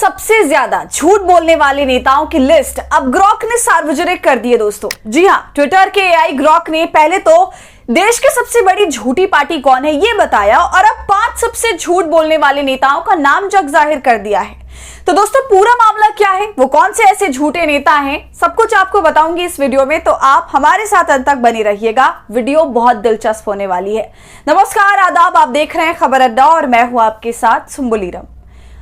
सबसे ज्यादा झूठ बोलने वाले नेताओं की लिस्ट अब ग्रॉक ने सार्वजनिक कर दी है दोस्तों। जी हां, ट्विटर के एआई ग्रॉक ने पहले तो देश की सबसे बड़ी झूठी पार्टी कौन है ये बताया और अब 5 सबसे झूठ बोलने वाले नेताओं का नाम जग जाहिर कर दिया है। तो दोस्तों पूरा मामला क्या है, वो कौन से ऐसे झूठे नेता हैं, सब कुछ आपको बताऊंगी इस वीडियो में, तो आप हमारे साथ अंत तक बने रहिएगा। वीडियो बहुत दिलचस्प होने वाली है। नमस्कार, आदाब, आप देख रहे हैं खबर अड्डा और मैं हूं आपके साथ सुम्बुलीरम।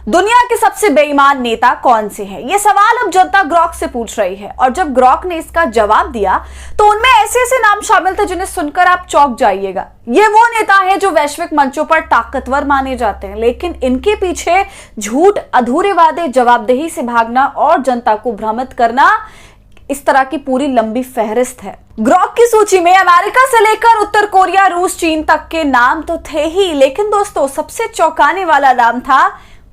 दुनिया के सबसे बेईमान नेता कौन से हैं, ये सवाल अब जनता ग्रॉक से पूछ रही है और जब ग्रॉक ने इसका जवाब दिया तो उनमें ऐसे ऐसे नाम शामिल थे जिन्हें सुनकर आप चौंक जाइएगा। ये वो नेता हैं जो वैश्विक मंचों पर ताकतवर माने जाते हैं, लेकिन इनके पीछे झूठ, अधूरे वादे, जवाबदेही से भागना और जनता को भ्रमित करना, इस तरह की पूरी लंबी फहरिस्त है। ग्रॉक की सूची में अमेरिका से लेकर उत्तर कोरिया, रूस, चीन तक के नाम तो थे ही, लेकिन दोस्तों सबसे चौंकाने वाला नाम था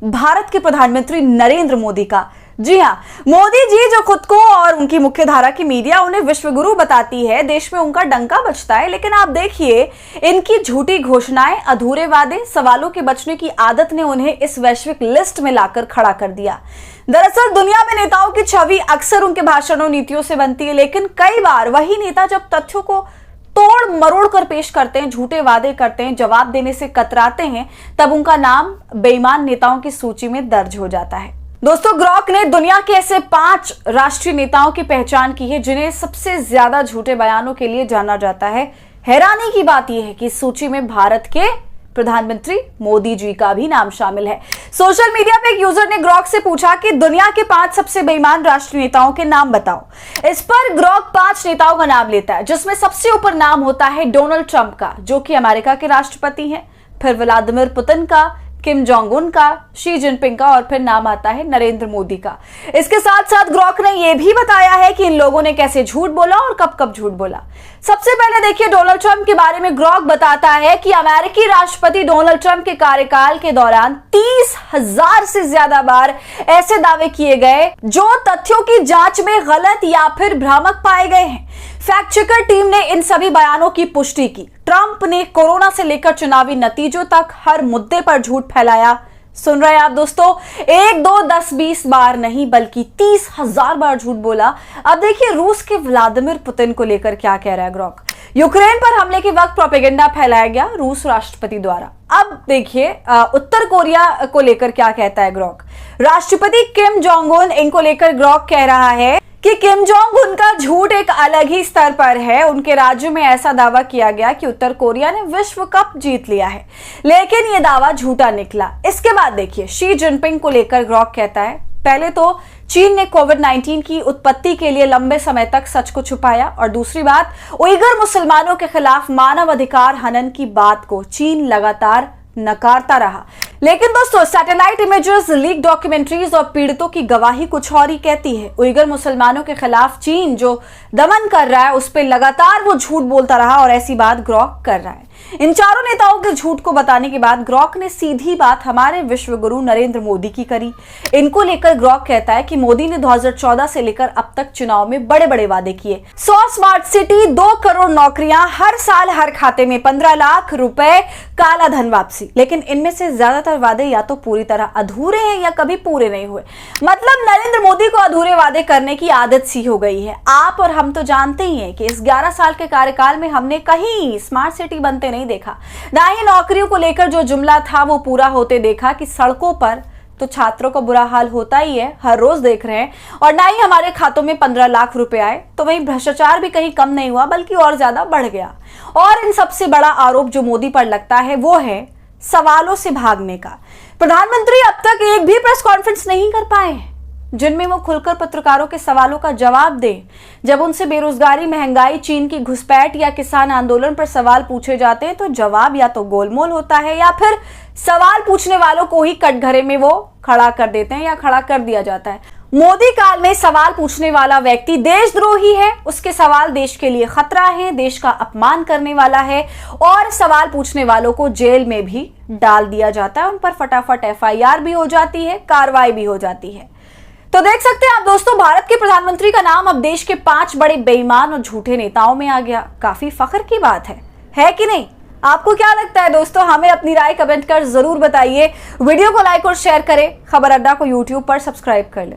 भारत के प्रधानमंत्री नरेंद्र मोदी का। जी हां, मोदी जी जो खुद को और उनकी मुख्यधारा की मीडिया उन्हें विश्वगुरु बताती है, देश में उनका डंका बजता है, लेकिन आप देखिए इनकी झूठी घोषणाएं, अधूरे वादे, सवालों के बचने की आदत ने उन्हें इस वैश्विक लिस्ट में लाकर खड़ा कर दिया। दरअसल दुनिया में नेताओं की छवि अक्सर उनके भाषणों, नीतियों से बनती है, लेकिन कई बार वही नेता जब तथ्यों को तोड़ मरोड़ कर पेश करते हैं, झूठे वादे करते हैं, जवाब देने से कतराते हैं, तब उनका नाम बेईमान नेताओं की सूची में दर्ज हो जाता है। दोस्तों ग्रॉक ने दुनिया के ऐसे 5 राष्ट्रीय नेताओं की पहचान की है जिन्हें सबसे ज्यादा झूठे बयानों के लिए जाना जाता है। हैरानी की बात यह है कि इस सूची में भारत के प्रधानमंत्री मोदी जी का भी नाम शामिल है। सोशल मीडिया पे एक यूजर ने ग्रॉक से पूछा कि दुनिया के 5 सबसे बेईमान राष्ट्रीय नेताओं के नाम बताओ। इस पर ग्रॉक 5 नेताओं का नाम लेता है, जिसमें सबसे ऊपर नाम होता है डोनाल्ड ट्रंप का, जो कि अमेरिका के राष्ट्रपति हैं, फिर व्लादिमीर पुतिन का, किम जोंग उन का, शी जिनपिंग का और फिर नाम आता है नरेंद्र मोदी का। इसके साथ साथ ग्रॉक ने यह भी बताया है कि इन लोगों ने कैसे झूठ बोला और कब कब झूठ बोला। सबसे पहले देखिए डोनाल्ड ट्रंप के बारे में ग्रॉक बताता है कि अमेरिकी राष्ट्रपति डोनाल्ड ट्रंप के कार्यकाल के दौरान 30,000 से ज्यादा बार ऐसे दावे किए गए जो तथ्यों की जांच में गलत या फिर भ्रामक पाए गए हैं। फैक्ट चेकर टीम ने इन सभी बयानों की पुष्टि की। ट्रंप ने कोरोना से लेकर चुनावी नतीजों तक हर मुद्दे पर झूठ फैलाया। सुन रहे हैं आप दोस्तों, 1, 2, 10, 20 बार नहीं बल्कि 30,000 बार झूठ बोला। अब देखिए रूस के व्लादिमीर पुतिन को लेकर क्या कह रहा है ग्रॉक। यूक्रेन पर हमले के वक्त प्रोपेगेंडा फैलाया गया रूस राष्ट्रपति द्वारा। अब देखिए उत्तर कोरिया को लेकर क्या कहता है ग्रॉक। राष्ट्रपति किम जोंग उन, इनको लेकर ग्रॉक कह रहा है कि किम जोंग उन का झूठ एक अलग ही स्तर पर है। उनके राज्य में ऐसा दावा किया गया कि उत्तर कोरिया ने विश्व कप जीत लिया है, लेकिन यह दावा झूठा निकला। इसके बाद देखिए शी जिनपिंग को लेकर ग्रॉक कहता है, पहले तो चीन ने कोविड-19 की उत्पत्ति के लिए लंबे समय तक सच को छुपाया, और दूसरी बात उइगर मुसलमानों के खिलाफ मानव अधिकार हनन की बात को चीन लगातार नकारता रहा। लेकिन दोस्तों सैटेलाइट इमेजेस, लीक डॉक्यूमेंट्रीज और पीड़ितों की गवाही कुछ और ही कहती है। उइगर मुसलमानों के खिलाफ चीन जो दमन कर रहा है उस पर लगातार वो झूठ बोलता रहा और ऐसी बात ग्रॉक कर रहा है। इन चारों नेताओं के झूठ को बताने के बाद ग्रॉक ने सीधी बात हमारे विश्वगुरु नरेंद्र मोदी की करी। इनको लेकर ग्रॉक कहता है कि मोदी ने 2014 से लेकर अब तक चुनाव में बड़े बड़े वादे किए। 100 स्मार्ट सिटी, 2 करोड़ नौकरियां, हर साल हर खाते में 15 लाख रुपए काला धन वापसी, लेकिन इनमें से ज्यादातर वादे या तो पूरी तरह अधूरे हैं या कभी पूरे नहीं हुए। मतलब नरेंद्र मोदी को अधूरे वादे करने की आदत सी हो गई है। आप और हम तो जानते ही हैं कि इस 11 साल के कार्यकाल में हमने कहीं स्मार्ट सिटी बनते नहीं देखा, ना ही नौकरियों को लेकर जो जुमला था वो पूरा होते देखा। कि सड़कों पर तो छात्रों का बुरा हाल होता ही है, हर रोज देख रहे हैं, और ना ही हमारे खातों में 15 लाख रुपए आए। तो वहीं भ्रष्टाचार भी कहीं कम नहीं हुआ बल्कि और ज्यादा बढ़ गया। और इन सबसे बड़ा आरोप जो मोदी पर लगता है वो है सवालों से भागने का। प्रधानमंत्री अब तक एक भी प्रेस कॉन्फ्रेंस नहीं कर पाए हैं जिनमें वो खुलकर पत्रकारों के सवालों का जवाब दें। जब उनसे बेरोजगारी, महंगाई, चीन की घुसपैठ या किसान आंदोलन पर सवाल पूछे जाते हैं तो जवाब या तो गोलमोल होता है या फिर सवाल पूछने वालों को ही कटघरे में वो खड़ा कर देते हैं या खड़ा कर दिया जाता है। मोदी काल में सवाल पूछने वाला व्यक्ति देशद्रोही है, उसके सवाल देश के लिए खतरा है, देश का अपमान करने वाला है, और सवाल पूछने वालों को जेल में भी डाल दिया जाता है। उन पर फटाफट एफआईआर भी हो जाती है, कार्रवाई भी हो जाती है। तो देख सकते हैं आप दोस्तों, भारत के प्रधानमंत्री का नाम अब देश के 5 बड़े बेईमान और झूठे नेताओं में आ गया। काफी फख्र की बात है कि नहीं? आपको क्या लगता है दोस्तों? हमें अपनी राय कमेंट कर जरूर बताइए। वीडियो को लाइक और शेयर करें। खबर अड्डा को यूट्यूब पर सब्सक्राइब कर लें।